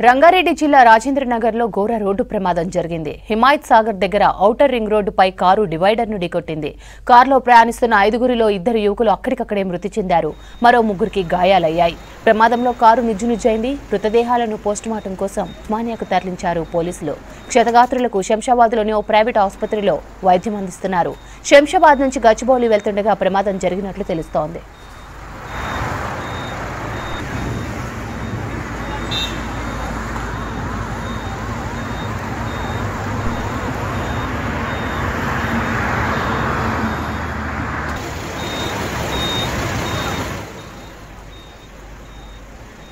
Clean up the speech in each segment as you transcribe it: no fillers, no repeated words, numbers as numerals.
రంగారెడ్డి జిల్లా రాజేంద్రనగర్లో ఘోర రోడ్డు ప్రమాదం జరిగింది. హిమాయత్ సాగర్ దగ్గర ఔటర్ రింగ్ రోడ్డుపై కారు డివైడర్ను ఢీకొట్టింది. కారులో ప్రయాణిస్తున్న 5గురిలో 2 యువకులు అక్కడికక్కడే మృతి చెందారు. మరో 3కి గాయాలయ్యాయి. ప్రమాదంలో కారు నిజ్జునిజ్జైంది. మృతదేహాలను పోస్టుమార్టం కోసం ఉస్మానియాకు తరలించారు పోలీసులు. క్షతగాత్రులకు శంషాబాద్లోని ఓ ప్రైవేట్ ఆసుపత్రిలో వైద్యం అందిస్తున్నారు. శంషాబాద్ నుంచి గచ్చిబౌలి వెళ్తుండగా ప్రమాదం జరిగినట్లు తెలుస్తోంది.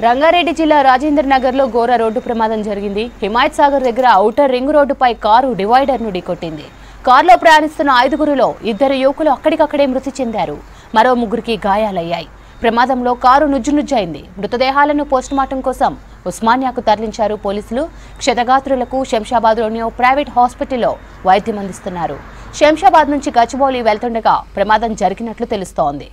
రంగారెడ్డి జిల్లా రాజేంద్రనగర్లో ఘోర రోడ్డు ప్రమాదం జరిగింది. హిమాయత్ సాగర్ దగ్గర ఔటర్ రింగ్ రోడ్డుపై కారు డివైడర్ను ఢీకొట్టింది. కారులో ప్రయాణిస్తున్న 5గురిలో 2 యువకులు అక్కడికక్కడే మృతి చెందారు. మరో 3కి గాయాలయ్యాయి. ప్రమాదంలో కారు నుజ్జునుజ్జైంది. మృతదేహాలను పోస్టుమార్టం కోసం ఉస్మానియాకు తరలించారు పోలీసులు. క్షతగాత్రులకు శంషాబాద్లోని ఓ ప్రైవేట్ హాస్పిటల్లో వైద్యం అందిస్తున్నారు. శంషాబాద్ నుంచి గచ్చిబౌలి వెళ్తుండగా ప్రమాదం జరిగినట్లు తెలుస్తోంది.